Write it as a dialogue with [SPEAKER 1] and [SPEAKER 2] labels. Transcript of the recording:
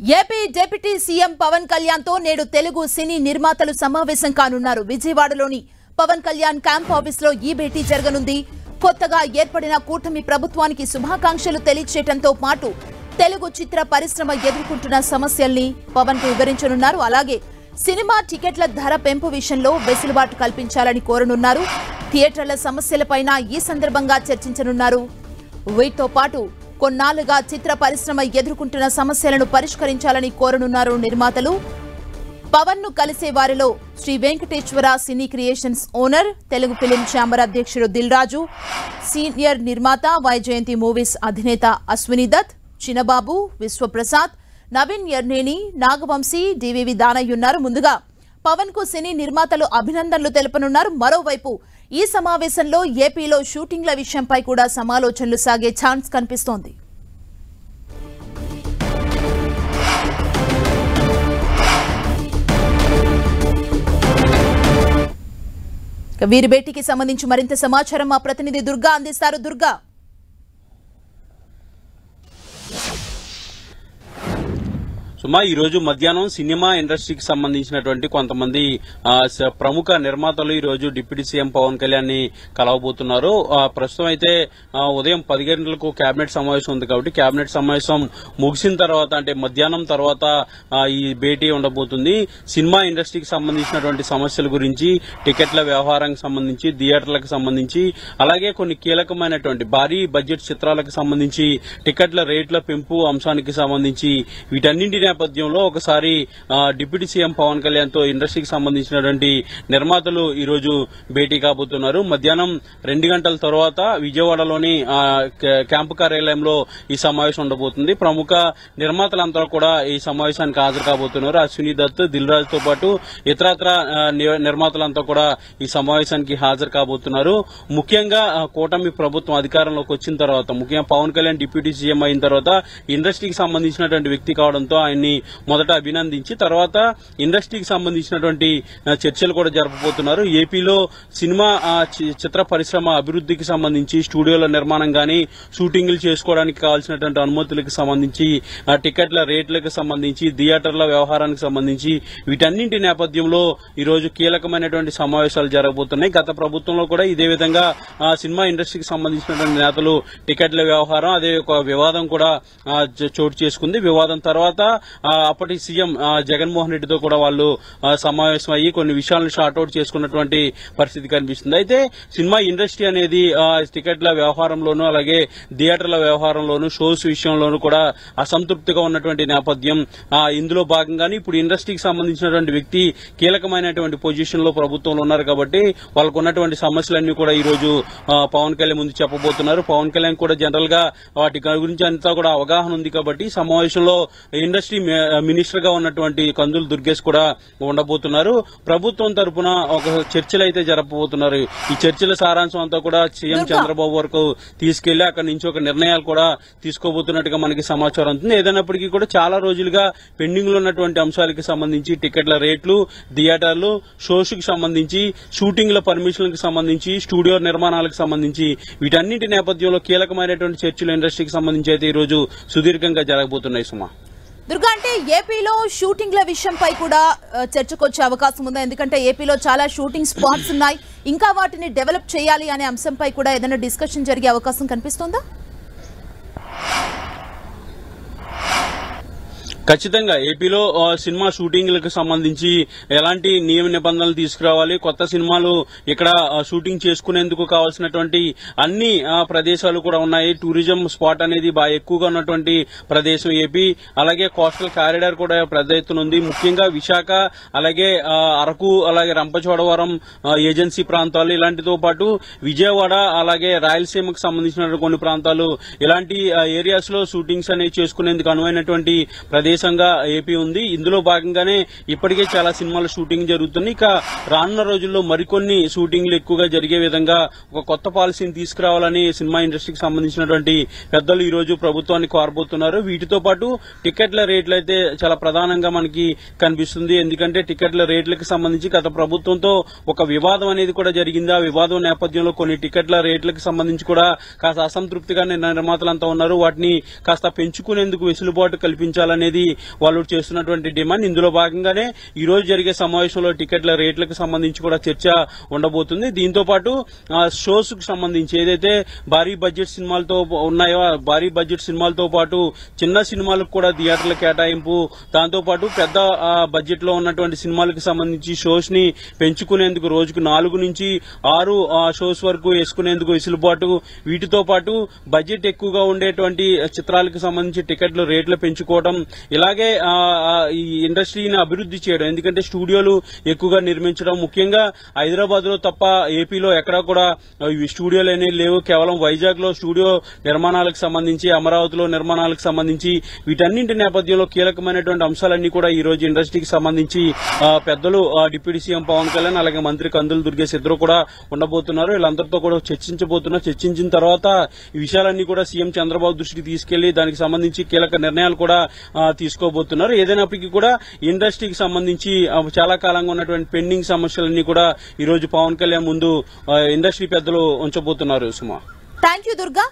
[SPEAKER 1] AP deputy CM Pawan Kalyan తో నేడు తెలుగు సినీ నిర్మాతలు సమావేశం కానున్నారు. విజయవాడలోని పవన్ కళ్యాణ్ క్యాంప్ ఆఫీస్ లో ఈ భేటీ జరగనుంది. కొత్తగా ఏర్పడిన కూటమి ప్రభుత్వానికి శుభాకాంక్షలు తెలియజేయడంతో పాటు తెలుగు చిత్ర పరిశ్రమ ఎదుర్కొంటున్న సమస్యల్ని పవన్ కు వివరించనున్నారు. అలాగే సినిమా టికెట్ల ధర పెంపు విషయంలో వెసులుబాటు కల్పించాలని కోరనున్నారు. థియేటర్ల సమస్యలపైన ఈ సందర్భంగా చర్చించనున్నారు. వీటితో పాటు కొన్నాళ్లుగా చిత్ర పరిశ్రమ ఎదుర్కొంటున్న సమస్యలను పరిష్కరించాలని కోరనున్నారు నిర్మాతలు. పవన్ ను కలిసే వారిలో Sri Venkateswara cine creations owner, Telugu film chamber అధ్యక్షుడు దిల్ రాజు, సీనియర్ నిర్మాత వైజయంతి మూవీస్ అధినేత అశ్విని దత్, చిన్నబాబు, విశ్వప్రసాద్, నవీన్ యర్నేని, నాగవంశీ, డివివి దానయ్య ఉన్నారు. ముందుగా పవన్ కు సినీ నిర్మాతలు అభినందనలు తెలుపనున్నారు. మరోవైపు ఈ సమావేశంలో ఏపీలో షూటింగ్ల విషయంపై కూడా సమాలోచనలు సాగే ఛాన్స్ కనిపిస్తోంది. వీరి భేటీకి సంబంధించి మరింత సమాచారం మా ప్రతినిధి దుర్గా అందిస్తారు. దుర్గా,
[SPEAKER 2] సుమా, ఈ రోజు మధ్యాహ్నం సినిమా ఇండస్ట్రీకి సంబంధించినటువంటి కొంతమంది ప్రముఖ నిర్మాతలు ఈ రోజు డిప్యూటీ సీఎం పవన్ కళ్యాణ్ ని కలవబోతున్నారు. ప్రస్తుతం అయితే ఉదయం 10 గంటలకు కేబినెట్ సమావేశం ఉంది కాబట్టి కేబినెట్ సమావేశం ముగిసిన తర్వాత అంటే మధ్యాహ్నం తర్వాత ఈ భేటీ ఉండబోతుంది. సినిమా ఇండస్ట్రీకి సంబంధించినటువంటి సమస్యల గురించి, టికెట్ల వ్యవహారానికి సంబంధించి, థియేటర్లకు సంబంధించి, అలాగే కొన్ని కీలకమైనటువంటి భారీ బడ్జెట్ చిత్రాలకు సంబంధించి టికెట్ల రేట్ల పెంపు అంశానికి సంబంధించి వీటన్నింటి నేపథ్యంలో ఒకసారి డిప్యూటీ సీఎం పవన్ కళ్యాణ్ తో ఇండస్ట్రీకి సంబంధించినటువంటి నిర్మాతలు ఈ రోజు భేటీ కాబోతున్నారు. మధ్యాహ్నం 2 గంటల తర్వాత విజయవాడలోని క్యాంపు కార్యాలయంలో ఈ సమావేశం ఉండబోతుంది. ప్రముఖ నిర్మాతలంతా కూడా ఈ సమావేశానికి హాజరు కాబోతున్నారు. అశ్విని దత్, దిల్ రాజ్ తో పాటు ఇతరత్ర నిర్మాతలంతా కూడా ఈ సమావేశానికి హాజరు కాబోతున్నారు. ముఖ్యంగా కూటమి ప్రభుత్వం అధికారంలోకి వచ్చిన తర్వాత, ముఖ్యంగా పవన్ కళ్యాణ్ డిప్యూటీ సీఎం అయిన తర్వాత ఇండస్ట్రీకి సంబంధించినటువంటి వ్యక్తి కావడంతో ఆయన్ని మొదట అభినందించి తర్వాత ఇండస్ట్రీకి సంబంధించినటువంటి చర్చలు కూడా జరపబోతున్నారు. ఏపీలో సినిమా చిత్ర పరిశ్రమ అభివృద్ధికి సంబంధించి స్టూడియోల నిర్మాణం గానీ, షూటింగ్లు చేసుకోవడానికి కావాల్సినటువంటి అనుమతులకు సంబంధించి, టికెట్ల రేట్లకు సంబంధించి, థియేటర్ల వ్యవహారానికి సంబంధించి వీటన్నింటి నేపథ్యంలో ఈ రోజు కీలకమైనటువంటి సమావేశాలు జరగబోతున్నాయి. గత ప్రభుత్వంలో కూడా ఇదే విధంగా సినిమా ఇండస్ట్రీకి సంబంధించినటువంటి నేతలు టికెట్ల వ్యవహారం అదే ఒక వివాదం కూడా చోటు చేసుకుంది. వివాదం తర్వాత అప్పటి సీఎం జగన్మోహన్ రెడ్డితో కూడా వాళ్ళు సమావేశం అయ్యి కొన్ని విషయాలను షార్ట్అవుట్ చేసుకున్నటువంటి పరిస్థితి కనిపిస్తుంది. అయితే సినిమా ఇండస్ట్రీ అనేది టికెట్ల వ్యవహారంలోనూ అలాగే థియేటర్ల వ్యవహారంలోనూ షోస్ విషయంలోనూ కూడా అసంతృప్తిగా ఉన్నటువంటి నేపథ్యం. ఇందులో భాగంగానే ఇప్పుడు ఇండస్ట్రీకి సంబంధించినటువంటి వ్యక్తి కీలకమైనటువంటి పొజిషన్ లో ప్రభుత్వంలో ఉన్నారు కాబట్టి వాళ్ళకు ఉన్నటువంటి సమస్యలన్నీ కూడా ఈ రోజు పవన్ కళ్యాణ్ ముందు చెప్పబోతున్నారు. పవన్ కళ్యాణ్ కూడా జనరల్ గా వాటి గురించి అంతా కూడా అవగాహన ఉంది కాబట్టి సమావేశంలో ఇండస్ట్రీ మినిస్టర్ గా ఉన్నటువంటి కందుల దుర్గేష్ కూడా ఉండబోతున్నారు. ప్రభుత్వం తరపున ఒక చర్చలు అయితే జరపబోతున్నారు. ఈ చర్చల సారాంశం అంతా కూడా సీఎం చంద్రబాబు వరకు తీసుకెళ్లి అక్కడి నుంచి ఒక నిర్ణయాలు కూడా తీసుకోబోతున్నట్టుగా మనకి సమాచారం ఉంటుంది. ఏదైనప్పటికీ కూడా చాలా రోజులుగా పెండింగ్ లో ఉన్నటువంటి అంశాలకు సంబంధించి టికెట్ల రేట్లు, థియేటర్లు, షోస్ కి సంబంధించి, షూటింగ్ల పర్మిషన్లకు సంబంధించి, స్టూడియో నిర్మాణాలకు సంబంధించి వీటన్నింటి నేపథ్యంలో కీలకమైనటువంటి చర్చలు ఇండస్ట్రీకి సంబంధించి అయితే ఈ రోజు సుదీర్ఘంగా జరగబోతున్నాయి. సుమా,
[SPEAKER 1] దుర్గా, అంటే ఏపీలో షూటింగ్ల విషయంపై కూడా చర్చకొచ్చే అవకాశం ఉందా? ఎందుకంటే ఏపీలో చాలా షూటింగ్ స్పాట్స్ ఉన్నాయి, ఇంకా వాటిని డెవలప్ చేయాలి అనే అంశంపై కూడా ఏదైనా డిస్కషన్ జరిగే అవకాశం కనిపిస్తోందా?
[SPEAKER 2] ఖచ్చితంగా ఏపీలో సినిమా షూటింగ్లకు సంబంధించి ఎలాంటి నియమ నిబంధనలు తీసుకురావాలి, కొత్త సినిమాలు ఇక్కడ షూటింగ్ చేసుకునేందుకు కావాల్సినటువంటి అన్ని ప్రదేశాలు కూడా ఉన్నాయి. టూరిజం స్పాట్ అనేది బాగా ఎక్కువగా ఉన్నటువంటి ప్రదేశం ఏపీ. అలాగే కోస్టల్ కారిడార్ కూడా పెద్ద ఎత్తున ఉంది. ముఖ్యంగా విశాఖ, అలాగే అరకు, అలాగే రంపచోడవరం ఏజెన్సీ ప్రాంతాలు, ఇలాంటితో పాటు విజయవాడ, అలాగే రాయలసీమకు సంబంధించిన కొన్ని ప్రాంతాలు, ఇలాంటి ఏరియాస్ లో షూటింగ్స్ అనేవి చేసుకునేందుకు అనువైనటువంటి ప్రదేశం ఏపీ ఉంది. ఇందులో భాగంగానే ఇప్పటికే చాలా సినిమాల షూటింగ్ జరుగుతుంది. ఇక రానున్న రోజుల్లో మరికొన్ని షూటింగ్లు ఎక్కువగా జరిగే విధంగా ఒక కొత్త పాలసీని తీసుకురావాలని సినిమా ఇండస్ట్రీకి సంబంధించినటువంటి పెద్దలు ఈ రోజు ప్రభుత్వాన్ని కోరబోతున్నారు. వీటితో పాటు టికెట్ల రేట్లు అయితే చాలా ప్రధానంగా మనకి కనిపిస్తుంది. ఎందుకంటే టికెట్ల రేట్లకు సంబంధించి గత ప్రభుత్వంతో ఒక వివాదం అనేది కూడా జరిగింది. ఆ వివాదం నేపథ్యంలో కొన్ని టికెట్ల రేట్లకు సంబంధించి కూడా కాస్త అసంతృప్తిగా నిర్మాతలంతా ఉన్నారు. వాటిని కాస్త పెంచుకునేందుకు వెసులుబాటు కల్పించాలనేది అనేది వాళ్ళు చేస్తున్నటువంటి డిమాండ్. ఇందులో భాగంగానే ఈ రోజు జరిగే సమావేశంలో టికెట్ల రేట్లకు సంబంధించి కూడా చర్చ ఉండబోతుంది. దీంతో పాటు షోస్ కు సంబంధించి ఏదైతే భారీ బడ్జెట్ సినిమాలతో ఉన్నాయో భారీ బడ్జెట్ సినిమాలతో పాటు చిన్న సినిమాలకు కూడా థియేటర్ల కేటాయింపు, దాంతో పాటు పెద్ద బడ్జెట్ లో ఉన్నటువంటి సినిమాలకు సంబంధించి షోస్ ని పెంచుకునేందుకు రోజుకు 4 నుంచి 6 షోస్ వరకు వేసుకునేందుకు వెసులుబాటు, వీటితో పాటు బడ్జెట్ ఎక్కువగా ఉండేటువంటి చిత్రాలకు సంబంధించి టికెట్ల రేట్లు పెంచుకోవడం, ఇలాగే ఈ ఇండస్ట్రీని అభివృద్ధి చేయడం. ఎందుకంటే స్టూడియోలు ఎక్కువగా నిర్మించడం, ముఖ్యంగా హైదరాబాద్ లో తప్ప ఏపీలో ఎక్కడా కూడా స్టూడియోలు అనేవి లేవు. కేవలం వైజాగ్ లో స్టూడియో నిర్మాణాలకు సంబంధించి, అమరావతిలో నిర్మాణాలకు సంబంధించి వీటన్నింటి నేపథ్యంలో కీలకమైనటువంటి అంశాలన్నీ కూడా ఈ రోజు ఇండస్ట్రీకి సంబంధించి పెద్దలు డిప్యూటీ సీఎం పవన్ కళ్యాణ్ అలాగే మంత్రి కందులు దుర్గేష్ ఇద్దరు కూడా ఉండబోతున్నారు. వీళ్ళందరితో కూడా చర్చించిన తర్వాత ఈ విషయాలన్నీ కూడా సీఎం చంద్రబాబు దృష్టికి తీసుకెళ్లి దానికి సంబంధించి కీలక నిర్ణయాలు కూడా తీసుకోబోతున్నారు. ఏదైనప్పటికీ కూడా ఇండస్ట్రీకి సంబంధించి చాలా కాలంగా ఉన్నటువంటి పెండింగ్ సమస్యలన్నీ కూడా ఈ రోజు పవన్ కళ్యాణ్ ముందు ఇండస్ట్రీ పెద్దలు ఉంచబోతున్నారు. సుమా,
[SPEAKER 1] థ్యాంక్ యూ దుర్గా.